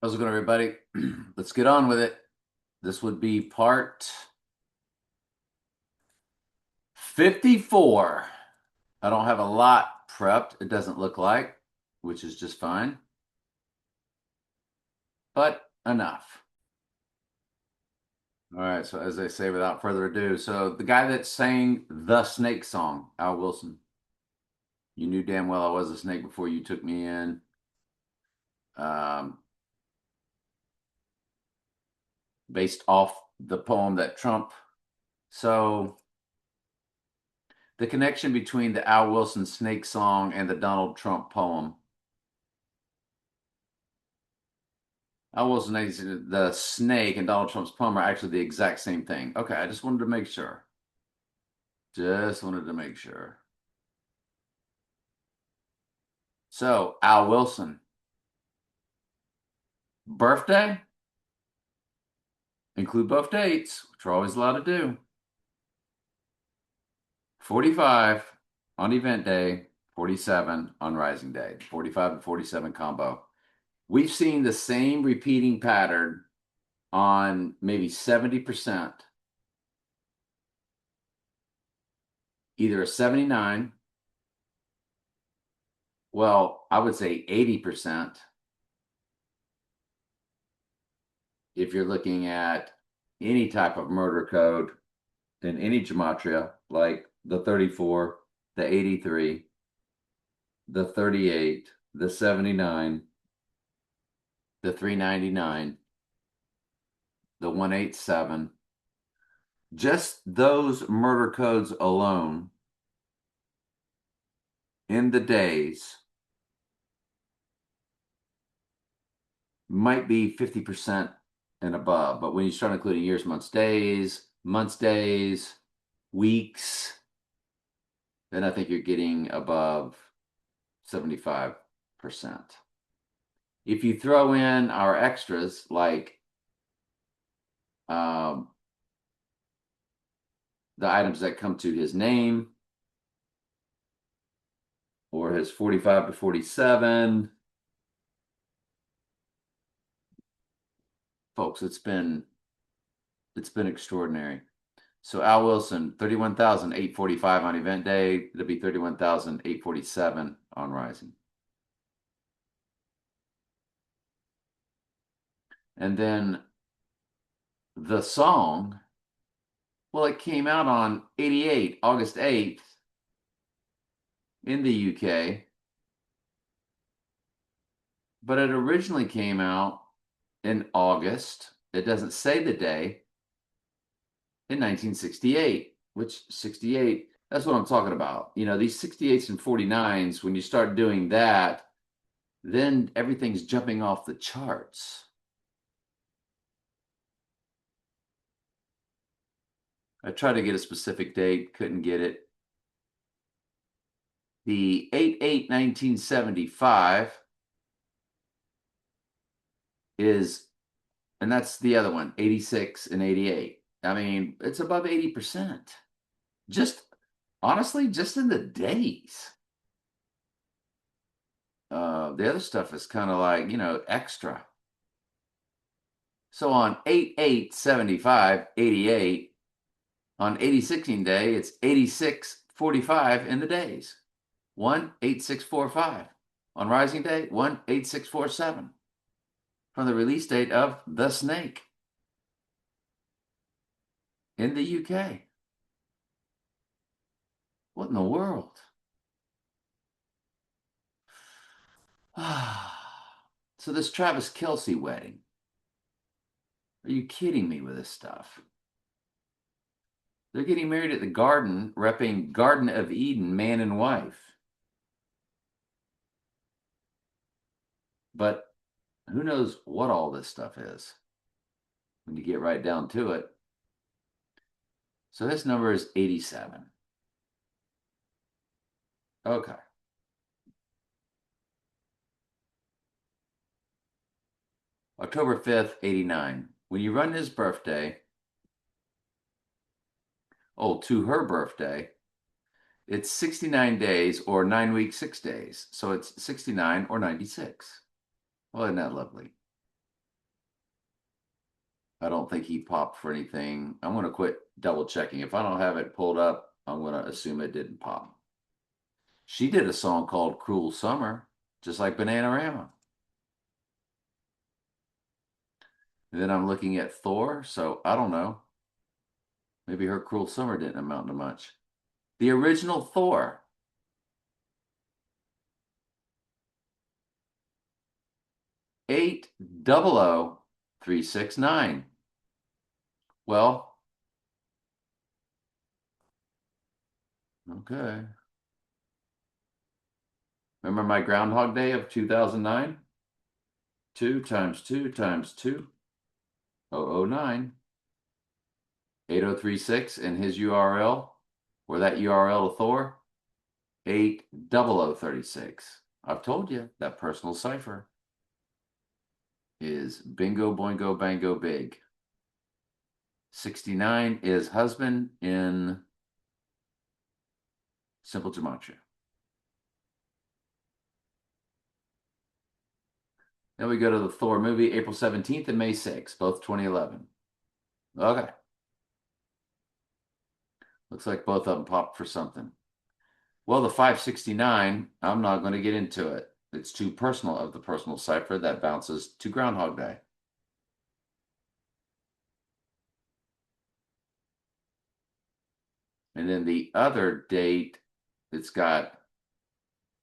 How's it going, everybody? Let's get on with it. This would be part 54. I don't have a lot prepped, it doesn't look like, which is just fine, but enough. All right, so as I say, without further ado, so the guy that sang the Snake song, Al Wilson, you knew damn well I was a snake before you took me in. Um, Based off the poem that Trump. So the connection between the Al Wilson Snake song and the Donald Trump poem. Al Wilson, the snake and Donald Trump's poem are actually the exact same thing. Okay, I just wanted to make sure. Just wanted to make sure. So, Al Wilson, birthday, include both dates, which we're always allowed to do. 45 on event day, 47 on rising day, 45 and 47 combo. We've seen the same repeating pattern on maybe 70%, either a 79, well, I would say 80% if you're looking at any type of murder code in any gematria, like the 34, the 83, the 38, the 79, the 399, the 187, just those murder codes alone in the days might be 50% and above. But when you start including years, months, days, weeks, then I think you're getting above 75%. If you throw in our extras like um, the items that come to his name or his 45 to 47, folks, it's been extraordinary. So Al Wilson, 31,845 on event day. It'll be 31,847 on rising. And then the song, well, it came out on 88, August 8th in the UK, but it originally came out in August. It doesn't say the day, in 1968, which 68, that's what I'm talking about. You know, these 68s and 49s, when you start doing that, then everything's jumping off the charts. I tried to get a specific date, couldn't get it. The 8/8/1975 is, and that's the other one, 86 and 88. I mean, it's above 80%. Just honestly, just in the days. The other stuff is kind of like, extra. So on 8/8/75, 88, on 86ing day, it's 86:45 in the days. 1/8645. On rising day, 1/8647. From the release date of The Snake in the UK. What in the world? So this Travis Kelce wedding. Are you kidding me with this stuff? They're getting married at the Garden, repping Garden of Eden, man and wife. But who knows what all this stuff is when you get right down to it. So this number is 87. Okay. October 5th, 89. When you run his birthday, to her birthday, it's 69 days or 9 weeks, 6 days. So it's 69 or 96. Well, isn't that lovely? I don't think he popped for anything. I'm going to quit double checking. If I don't have it pulled up, I'm going to assume it didn't pop. She did a song called Cruel Summer, just like Bananarama. And then I'm looking at Thor, so I don't know. Maybe her Cruel Summer didn't amount to much. The original Thor. 800-369. Well, okay. Remember my Groundhog Day of 2009? 2 times 2 times 2, 009. 8036 and his URL, or that URL to Thor, 80036. I've told you that personal cipher is bingo, boingo, bango, big. 69 is husband in simple gematria. Then we go to the Thor movie, April 17th and May 6th, both 2011. Okay. Looks like both of them popped for something. Well, the 569, I'm not going to get into it. It's too personal of the personal cipher that bounces to Groundhog Day. And then the other date, it's got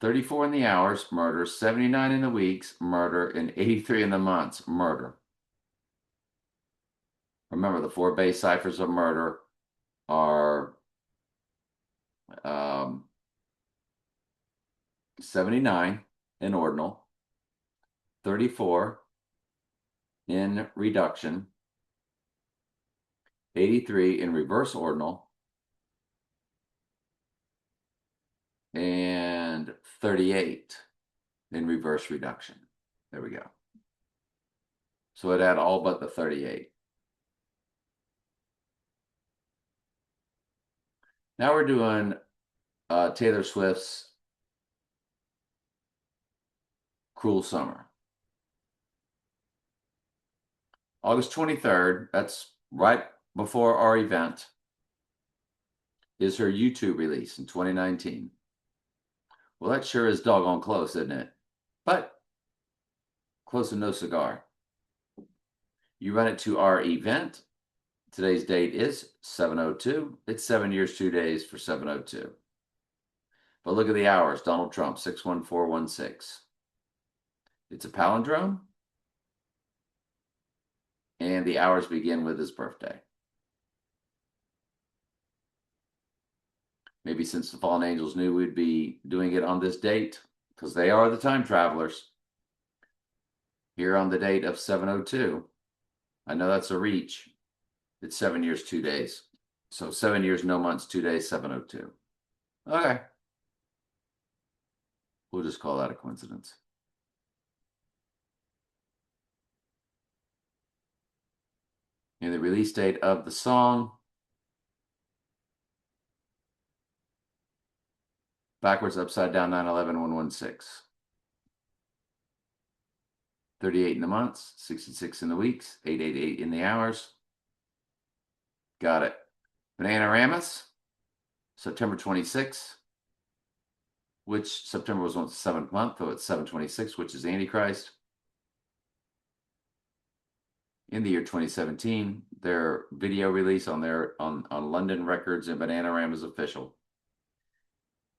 34 in the hours, murder, 79 in the weeks, murder, and 83 in the months, murder. Remember, the 4 base ciphers of murder are 79 in ordinal, 34 in reduction, 83 in reverse ordinal, and 38 in reverse reduction. There we go. So it had all but the 38. Now we're doing Taylor Swift's Cruel Summer. August 23rd, that's right before our event, is her YouTube release in 2019. Well, that sure is doggone close, isn't it? But close and no cigar. You run it to our event. Today's date is 7/02. It's 7 years, 2 days for 7/02. But look at the hours. Donald Trump, 61416. It's a palindrome. And the hours begin with his birthday. Maybe since the fallen angels knew we'd be doing it on this date, because they are the time travelers. Here on the date of 7/02. I know that's a reach. It's 7 years, 2 days. So 7 years, no months, 2 days, 7/02. Okay. We'll just call that a coincidence. And the release date of the song, backwards, upside down, 9/11/116. 38 in the months, 66 in the weeks, 888 in the hours. Got it. Bananaramas, September 26th, which September was once the 7th month, so it's 7/26, which is Antichrist. In the year 2017, their video release on London Records and Bananarama's official.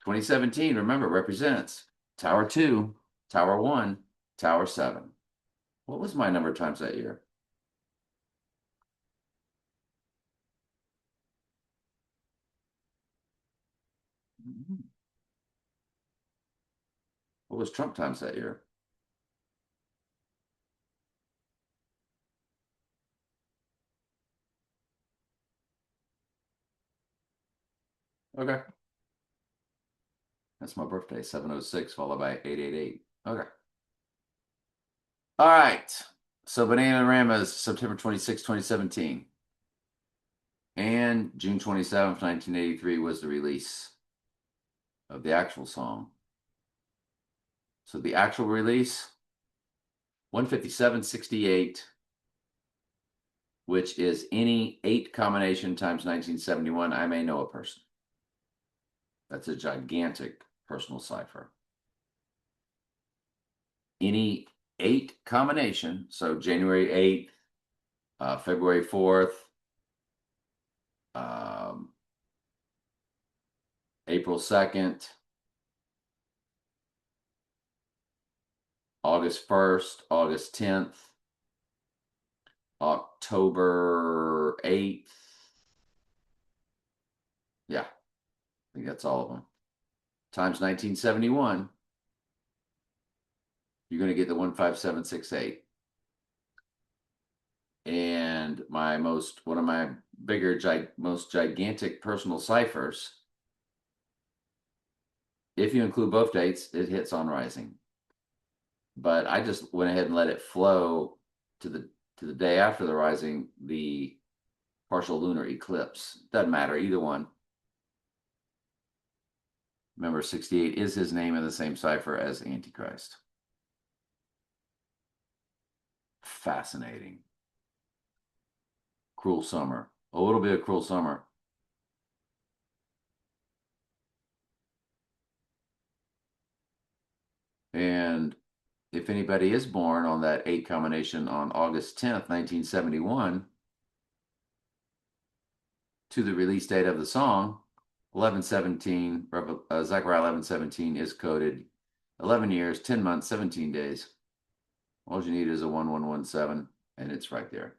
2017, remember, represents Tower 2, Tower 1, Tower 7. What was my number times that year? What was Trump times that year? Okay. That's my birthday, 7/06, followed by 888. Okay. All right. So Bananarama is September 26, 2017. And June 27th, 1983 was the release of the actual song. So the actual release, 157.68. which is any 8 combination times 1971. I may know a person. That's a gigantic personal cipher. Any 8 combination, so January 8th, February 4th, um, April 2nd, August 1st, August 10th, October 8th. Yeah, I think that's all of them. Times 1971, you're going to get the 15768. And one of my bigger, most gigantic personal ciphers, if you include both dates, it hits on rising. But I just went ahead and let it flow to the day after the rising, the partial lunar eclipse. Doesn't matter, either one. Remember, 68 is his name in the same cipher as Antichrist. Fascinating. Cruel summer. A little bit of cruel summer. And if anybody is born on that 8 combination on August 10th, 1971, to the release date of the song, 1117, Zechariah 1117 is coded 11 years, 10 months, 17 days. All you need is a 1117, and it's right there.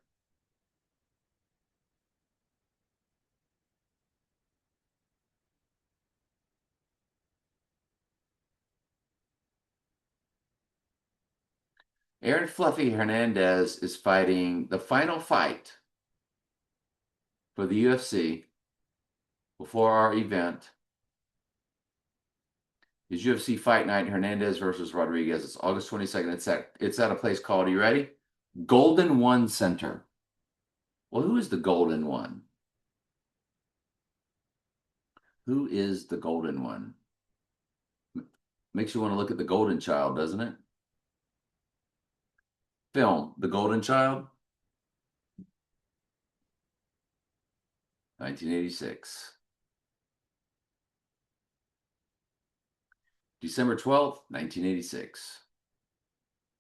Aaron Fluffy Hernandez is fighting the final fight for the UFC before our event. Is UFC Fight Night Hernandez versus Rodriguez. It's August 22nd. It's at a place called, are you ready? Golden One Center. Well, who is the Golden One? Who is the Golden One? Makes you want to look at the Golden Child, doesn't it? Film, The Golden Child, 1986. December 12th, 1986.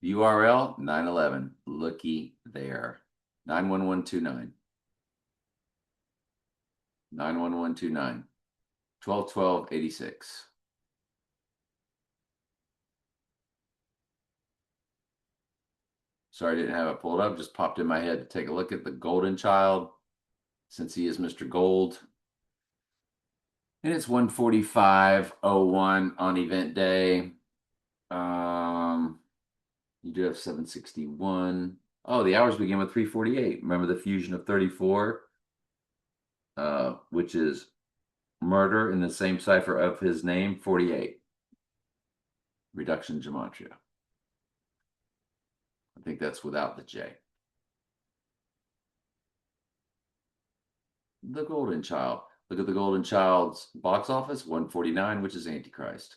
URL, 9/11. Looky there. 91129. 91129. 12/12/86. Sorry, I didn't have it pulled up. Just popped in my head to take a look at the Golden Child, since he is Mr. Gold. And it's 1:45:01 on event day. You do have 761. Oh, the hours begin with 3:48. Remember the fusion of 34, which is murder in the same cipher of his name, 48. Reduction gematria. I think that's without the J. The Golden Child. Look at the Golden Child's box office, 149, which is Antichrist.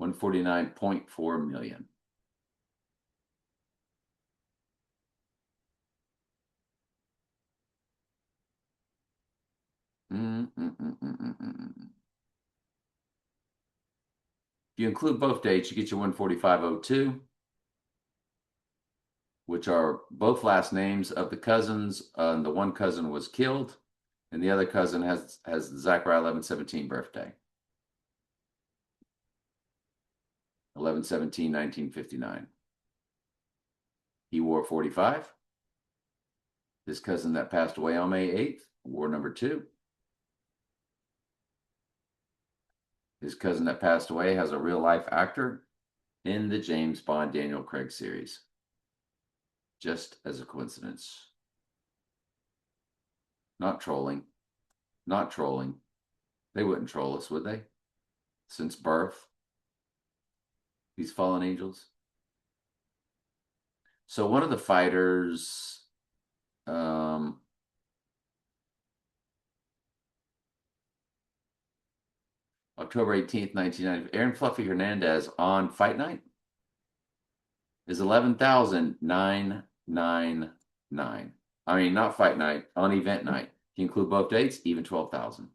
149.4 million. If you include both dates, you get your 145.02, which are both last names of the cousins. The one cousin was killed, and the other cousin has Zachariah 1117 birthday. 11/17/1959. He wore 45. His cousin that passed away on May 8th wore number 2. His cousin that passed away has a real life actor in the James Bond Daniel Craig series. Just as a coincidence. Not trolling. Not trolling. They wouldn't troll us, would they? Since birth. These fallen angels. So one of the fighters, October 18th, 1990, Aaron Fluffy Hernandez on Fight Night is 11,999. I mean, not fight night, on event night. If you include both dates, even 12,000.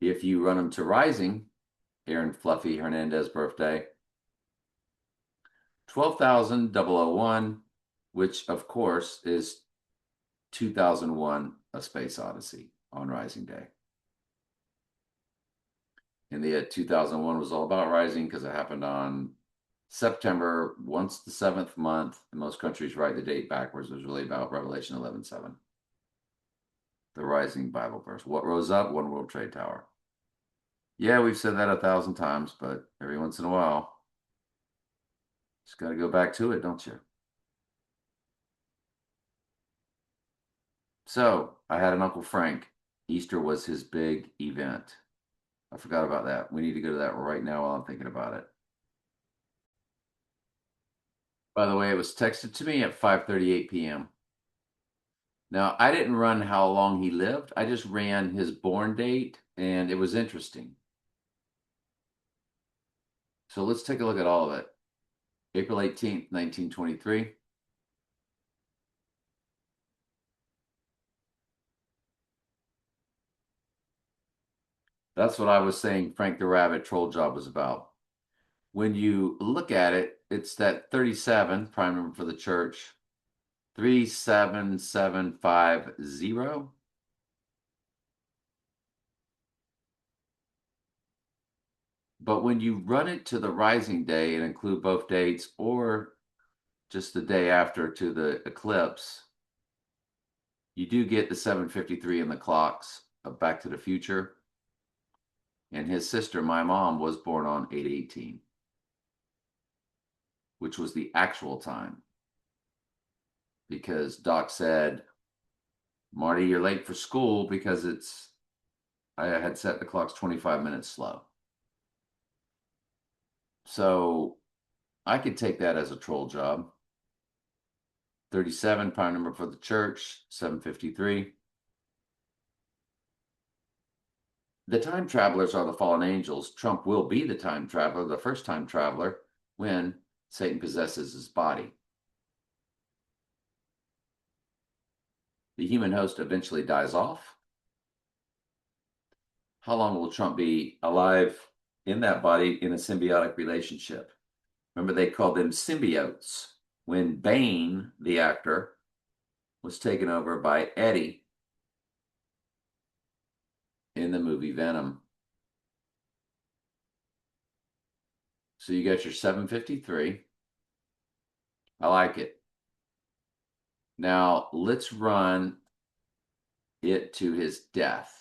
If you run them to Rising, Aaron Fluffy Hernandez birthday, 12,001, which of course is 2001 A Space Odyssey on Rising Day. And the 2001 was all about Rising because it happened on September, once the seventh month. In most countries write the date backwards. It was really about Revelation 11:7, the Rising Bible verse. What rose up? One World Trade Tower. Yeah, we've said that 1,000 times, but every once in a while, just got to go back to it, don't you? So I had an Uncle Frank. Easter was his big event. I forgot about that. We need to go to that right now while I'm thinking about it. By the way, it was texted to me at 5:38 p.m. Now, I didn't run how long he lived. I just ran his born date, and it was interesting. So let's take a look at all of it. April 18th, 1923. That's what I was saying Frank the Rabbit troll job was about. When you look at it, it's that 37, prime number for the church, 37750. But when you run it to the rising day and include both dates or just the day after to the eclipse, you do get the 753 in the clocks of Back to the Future. And his sister, my mom, was born on 8/18, which was the actual time. Because Doc said, Marty, you're late for school because I had set the clocks 25 minutes slow. So I could take that as a troll job. 37, prime number for the church, 753. The time travelers are the fallen angels. Trump will be the time traveler, the first time traveler, when Satan possesses his body. The human host eventually dies off. How long will Trump be alive in that body in a symbiotic relationship? Remember, they called them symbiotes when Bane, the actor, was taken over by Eddie in the movie Venom. So you got your 753. I like it. Now let's run it to his death.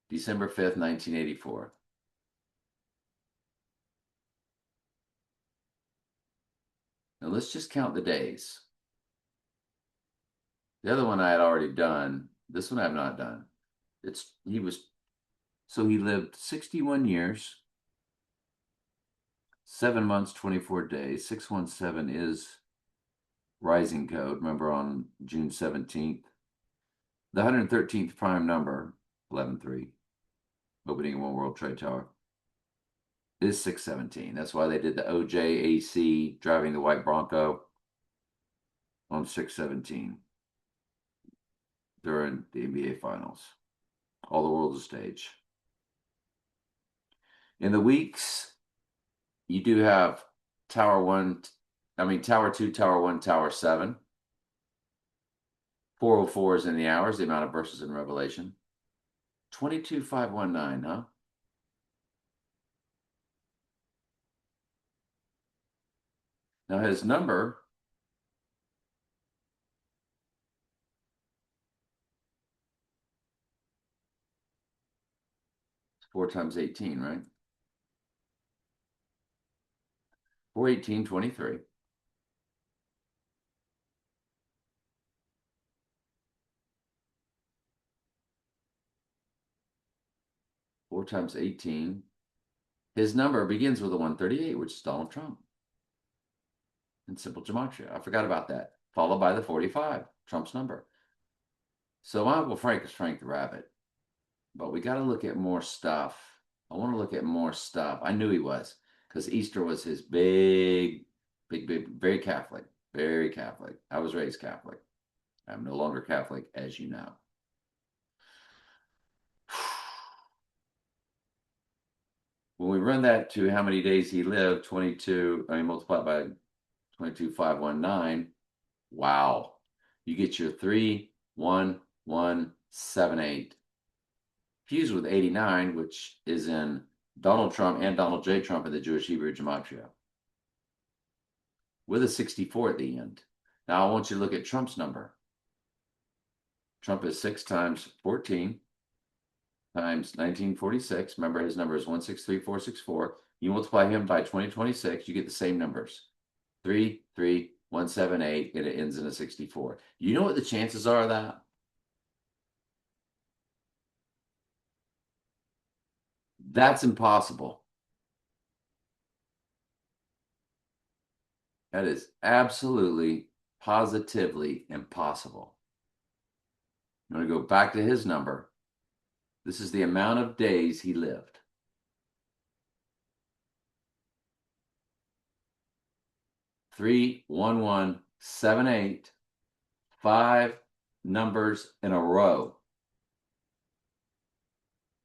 December 5th, 1984. Now let's just count the days. The other one I had already done. This one I have not done. He lived 61 years, 7 months, 24 days. 617 is rising code. Remember on June 17th. The 113th prime number, 11-3, opening One World Trade Tower, is 617. That's why they did the OJAC driving the white Bronco on 617 during the NBA Finals. All the world's a stage. In the weeks, you do have Tower 2, Tower 1, Tower 7. 404 is in the hours, the amount of verses in Revelation. 22,519, huh? Now his number is 4 times 18, right? 418, 23. Four times 18. His number begins with a 138, which is Donald Trump. In simple gematria. I forgot about that. Followed by the 45, Trump's number. So my Uncle Frank is Frank the Rabbit. But we got to look at more stuff I want to look at more stuff. I knew he was because Easter was his big, big, big, very Catholic, very Catholic. I was raised Catholic. I'm no longer Catholic, as you know. When we run that to how many days he lived, 22, I mean, multiplied by 22,519. Wow. You get your 31178 fused with 89, which is in Donald Trump and Donald J. Trump in the Jewish Hebrew Gematria, with a 64 at the end. Now I want you to look at Trump's number. Trump is 6 times 14 times 1946. Remember, his number is 163464. You multiply him by 2026, you get the same numbers. 33178, and it ends in a 64. You know what the chances are of that? That's impossible. That is absolutely, positively impossible. I'm going to go back to his number. This is the amount of days he lived. 31178, 5 numbers in a row,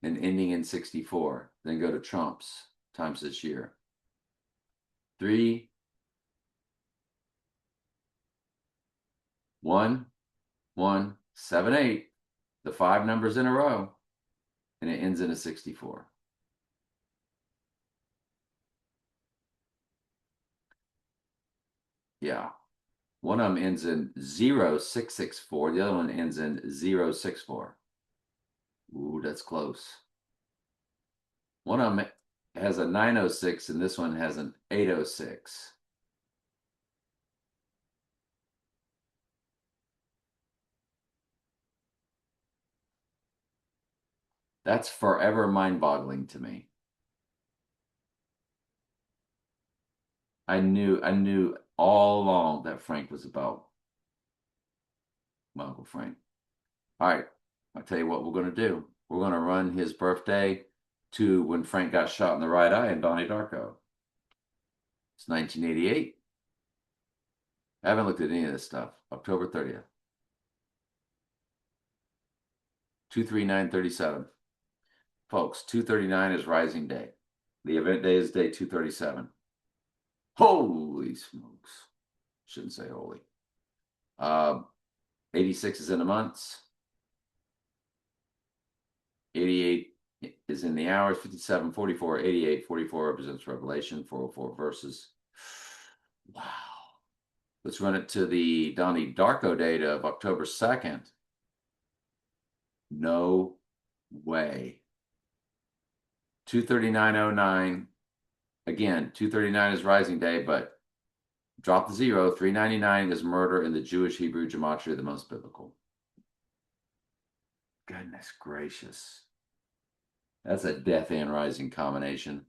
and ending in 64. Then go to Trump's times this year. 31178, the 5 numbers in a row, and it ends in a 64. Yeah. One of them ends in 0664. The other one ends in 064. Ooh, that's close. One of them has a 906 and this one has an 806. That's forever mind-boggling to me. I knew all along that Frank was about my Uncle Frank. All right, I'll tell you what we're going to do. We're going to run his birthday to when Frank got shot in the right eye in Donnie Darko. It's 1988. I haven't looked at any of this stuff. October 30th. 23937. Folks, 239 is Rising Day. The event day is day 237. Holy smokes. Shouldn't say holy. 86 is in the months. 88 is in the hours. 57, 44, 88. 44 represents Revelation. 404 verses. Wow. Let's run it to the Donnie Darko date of October 2nd. No way. 23909. Again, 239 is Rising Day, but drop the 0. 399 is murder in the Jewish Hebrew Gematria, the most biblical. Goodness gracious. That's a death and rising combination.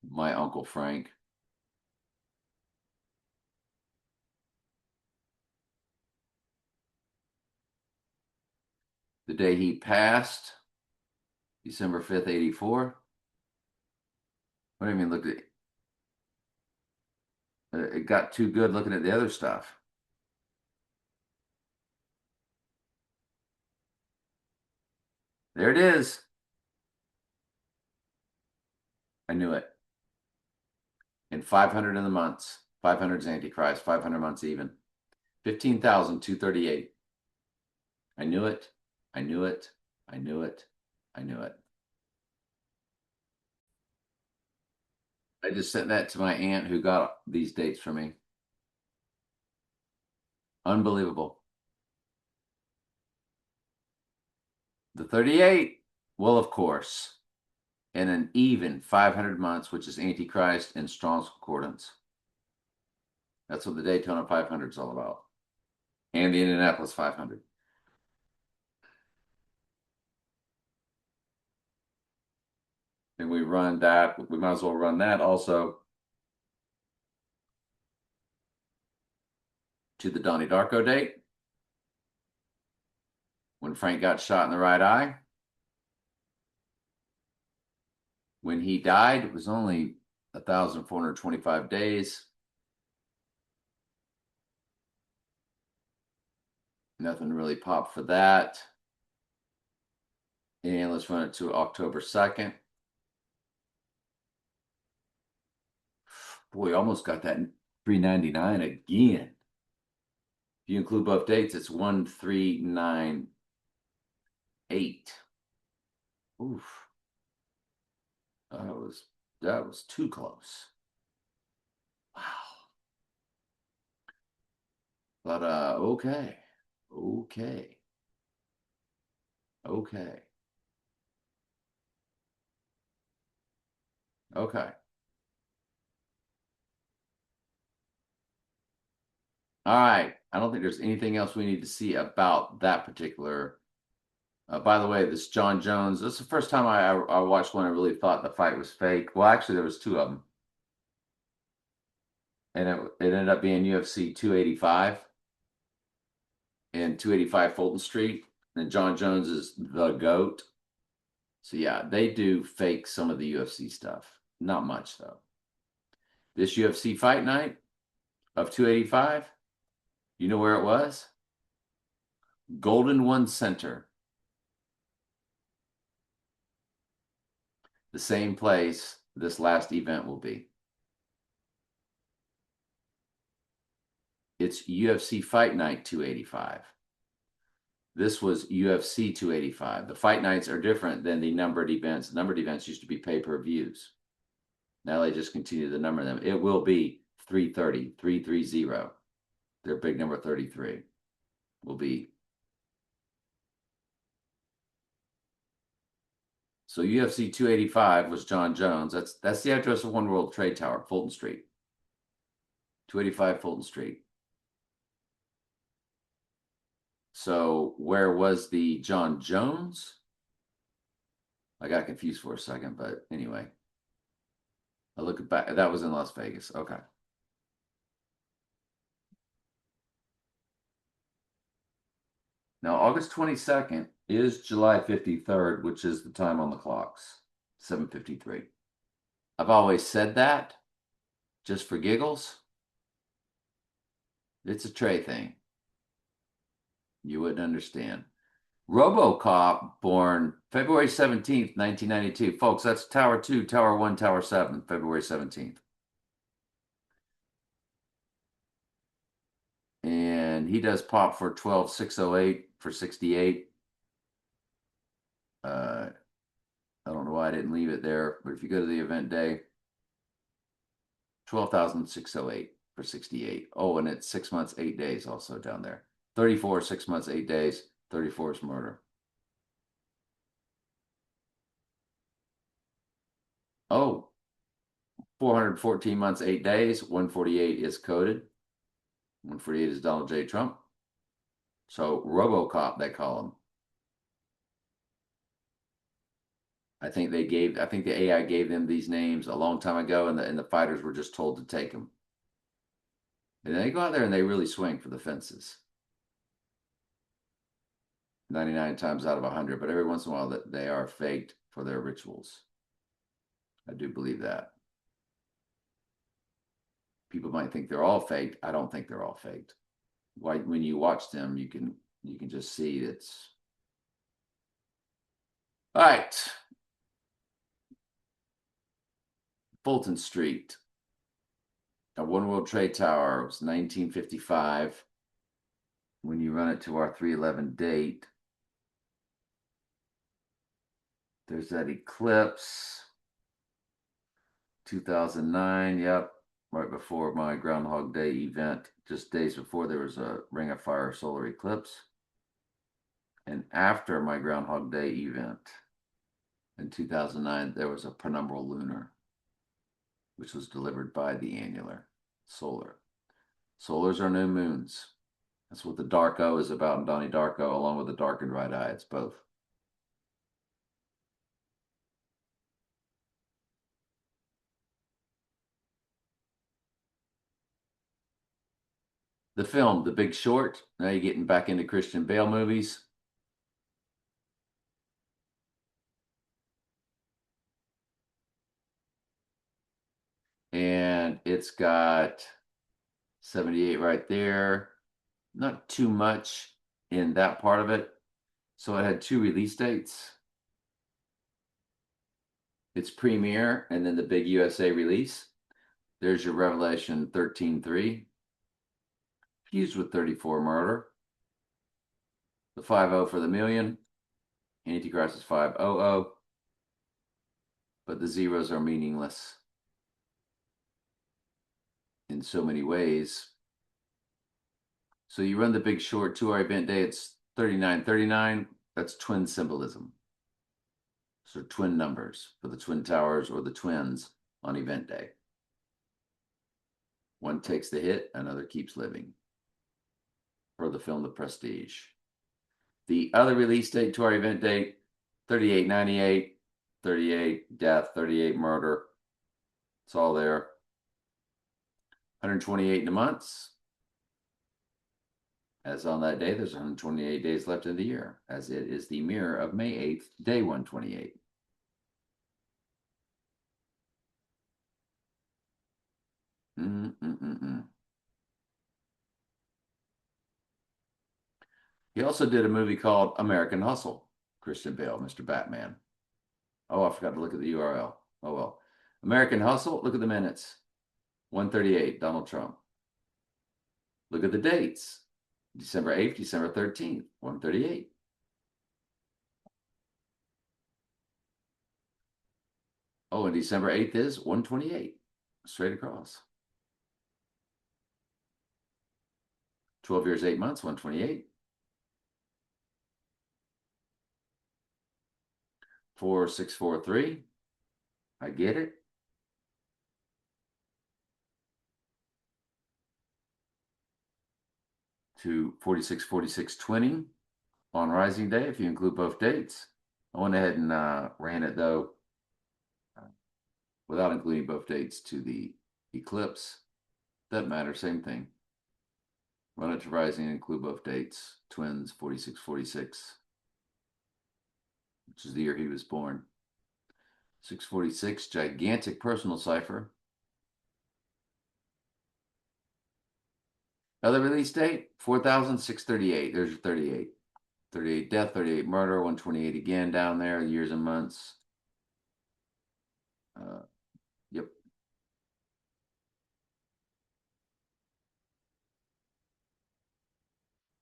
My Uncle Frank. The day he passed, December 5th, 84. What do you mean, look at it? It got too good looking at the other stuff. There it is. I knew it. And 500 in the months. 500 is Antichrist, 500 months even. 15,238. I knew it. I knew it. I knew it. I knew it. I just sent that to my aunt who got these dates for me. Unbelievable. The 38, well, of course, in an even 500 months, which is Antichrist and Strong's Concordance. That's what the Daytona 500 is all about. And the Indianapolis 500. And we run that. We might as well run that also to the Donnie Darko date, when Frank got shot in the right eye. When he died, it was only 1,425 days. Nothing really popped for that. And let's run it to October 2nd. Boy, almost got that 399 again. If you include both dates, it's 1398. Oof. That was too close. Wow. But okay. Okay. Okay. Okay. All right. I don't think there's anything else we need to see about that particular. By the way, this John Jones, this is the first time I watched one I really thought the fight was fake. Well, actually, there was two of them. And it ended up being UFC 285 and 285 Fulton Street. And John Jones is the GOAT. So yeah, they do fake some of the UFC stuff. Not much though. This UFC fight night of 285, you know where it was? Golden One Center. The same place this last event will be. It's UFC Fight Night 285. This was UFC 285. The fight nights are different than the numbered events. The numbered events used to be pay-per-views. Now they just continue to number them. It will be 330, 330. Their big number 33 will be. So UFC 285 was John Jones. That's the address of One World Trade Tower, Fulton Street. 285 Fulton Street. So where was the John Jones? I got confused for a second, but anyway. I look back. That was in Las Vegas. Okay. Now, August 22nd is July 53rd, which is the time on the clocks, 7:53. I've always said that just for giggles. It's a Trey thing. You wouldn't understand. RoboCop, born February 17th, 1992. Folks, that's Tower 2, Tower 1, Tower 7, February 17th. And he does pop for 12,608 for 68. I don't know why I didn't leave it there, but if you go to the event day, 12,608 for 68. Oh, and it's 6 months, 8 days also down there. 34, 6 months, 8 days. 34 is murder. Oh, 414 months, 8 days. 148 is coded. 148 is Donald J. Trump. So RoboCop, they call him. I think the AI gave them these names a long time ago, and the fighters were just told to take them. And they go out there and they really swing for the fences. 99 times out of 100, but every once in a while that they are faked for their rituals. I do believe that. People might think they're all faked. I don't think they're all faked. When you watch them, you can just see it's all right. Fulton Street, a One World Trade Tower. It was 1955. When you run it to our 311 date, there's that eclipse. 2009. Yep, right before my Groundhog Day event, just days before, there was a Ring of Fire solar eclipse. And after my Groundhog Day event in 2009, there was a penumbral lunar, which was delivered by the annular solar. Solars are new moons. That's what the Darko is about in Donnie Darko, along with the darkened right eye. It's both. The film, The Big Short. Now you're getting back into Christian Bale movies. And it's got 78 right there. Not too much in that part of it. So it had 2 release dates. It's premiere and then the big USA release. There's your Revelation 13:3. Fused with 34 murder. The 50 for the million. Antichrist is 500. But the zeros are meaningless in so many ways. So you run the Big Short 2-hour event day, it's 3939. That's twin symbolism. So twin numbers for the Twin Towers or the twins on event day. One takes the hit, another keeps living. For the film The Prestige. The other release date to our event date, 3898, 38 death, 38 murder. It's all there. 128 in the months. As on that day, there's 128 days left in the year, as it is the mirror of May 8th, day 128. He also did a movie called American Hustle, Christian Bale, Mr. Batman. Oh, I forgot to look at the URL. Oh, well. American Hustle, look at the minutes. 138, Donald Trump. Look at the dates. December 8th, December 13th, 138. Oh, and December 8th is 128, straight across. 12 years, 8 months, 128. 4643. I get it. To 464620 on Rising Day, if you include both dates. I went ahead and ran it, though, without including both dates to the eclipse. Doesn't matter, same thing. Run it to Rising and include both dates. Twins, 4646, which is the year he was born. 646, gigantic personal cipher. Other release date, 4,638. There's your 38. 38 death, 38 murder, 128 again down there, years and months. Yep.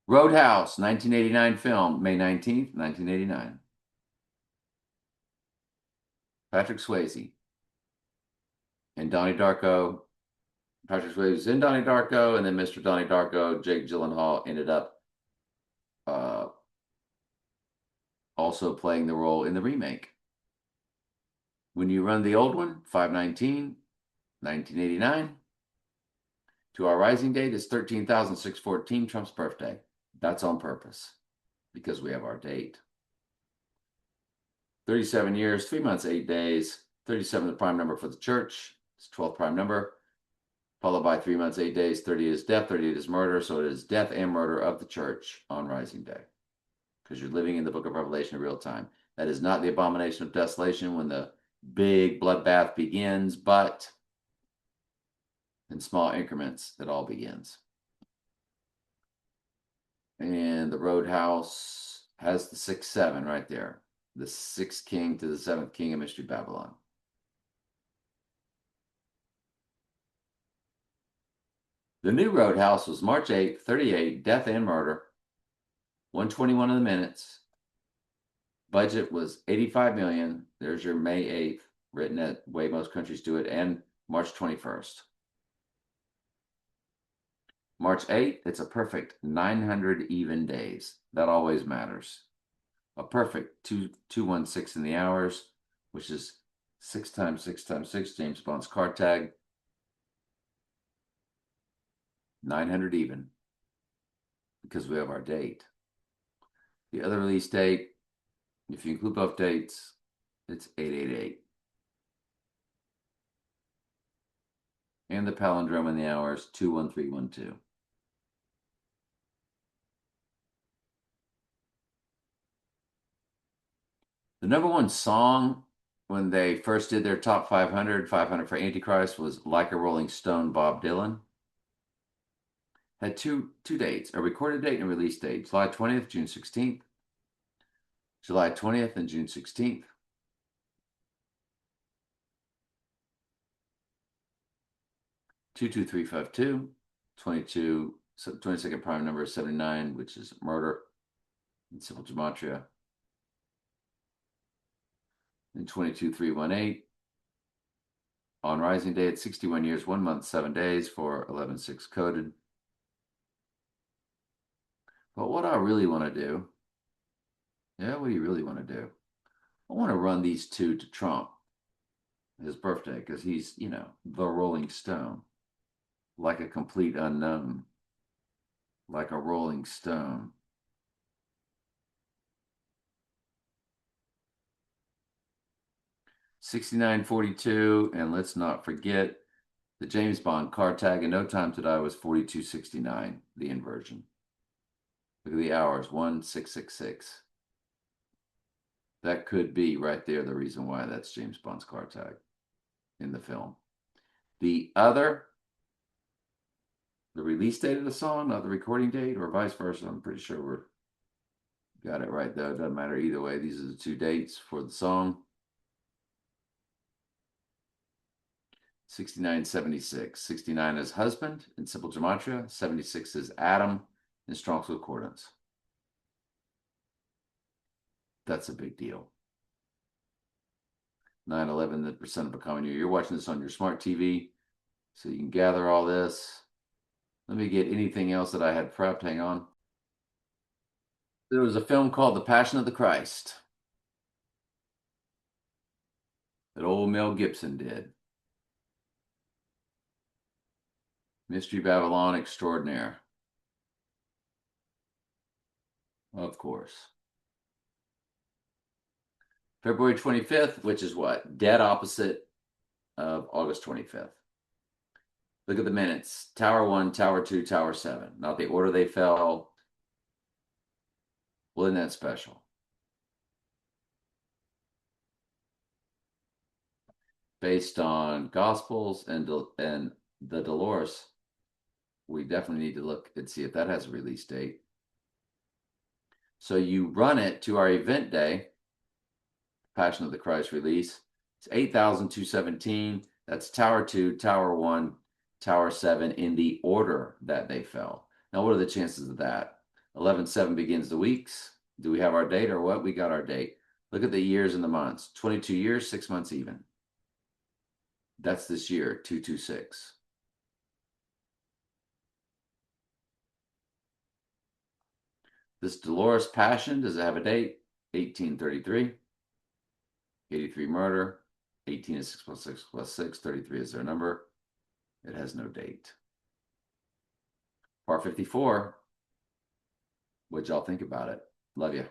Roadhouse, 1989 film, May 19th, 1989. Patrick Swayze and Donnie Darko. Patrick Swayze was in Donnie Darko, and then Mr. Donnie Darko, Jake Gyllenhaal, ended up also playing the role in the remake. When you run the old one, 5/19, 1989, to our rising date is 13,614, Trump's birthday. That's on purpose because we have our date. 37 years, 3 months, 8 days. 37 the prime number for the church. It's 12th prime number, followed by 3 months, 8 days. 38 is death, 38 is murder. So it is death and murder of the church on Rising Day because you're living in the book of Revelation in real time. That is not the abomination of desolation when the big bloodbath begins, but in small increments, it all begins. And the Roadhouse has the 6-7 right there. The 6th king to the 7th king of Mystery Babylon. The new Roadhouse was March 8th, 38, death and murder. 121 of the minutes. Budget was 85 million. There's your May 8th, written at the way most countries do it, and March 21st. March 8th, it's a perfect 900 even days. That always matters. A perfect 216 in the hours, which is 6 times 6 times 6, James Bond's card tag. 900 even, because we have our date. The other release date, if you include both dates, it's 888. And the palindrome in the hours, 21312. The number one song when they first did their top 500, 500 for Antichrist was Like a Rolling Stone, Bob Dylan. Had two dates, a recorded date and release date, July 20th, June 16th. July 20th and June 16th. Two two three five two 22 22nd prime number 79, which is murder in simple gematria. And 22318 on rising day at 61 years, 1 month, 7 days for 11/6 coded. But what I really want to do, what do you really want to do? I want to run these two to Trump, his birthday, because he's, the Rolling Stone, like a complete unknown, like a Rolling Stone. $69.42, and let's not forget the James Bond car tag in No Time to Die was 42.69, the inversion. Look at the hours, 1666. That could be right there the reason why that's James Bond's car tag in the film. The release date of the song, not the recording date, or vice versa. I'm pretty sure we got it right though. It doesn't matter either way. These are the two dates for the song. 6976. 69 is husband in simple gematria. 76 is Adam in Strong's Concordance. That's a big deal. 9/11, the percent of a common year. You're watching this on your smart TV, so you can gather all this. Let me get anything else that I had prepped. Hang on. There was a film called The Passion of the Christ that old Mel Gibson did. Mystery Babylon Extraordinaire. Of course. February 25th, which is what? Dead opposite of August 25th. Look at the minutes. Tower 1, Tower 2, Tower 7. Not the order they fell. Well, isn't that special? Based on Gospels and the Dolores, we definitely need to look and see if that has a release date. So you run it to our event day, Passion of the Christ release. It's 8,217. That's Tower 2, Tower 1, Tower 7 in the order that they fell. Now, what are the chances of that? 11/7 begins the weeks. Do we have our date or what? We got our date. Look at the years and the months. 22 years, 6 months even. That's this year, 226. This Dolores Passion, does it have a date? 1833. 83 murder. 18 is 6 plus 6 plus 6. 33 is their number. It has no date. Part 54. What y'all think about it? Love you.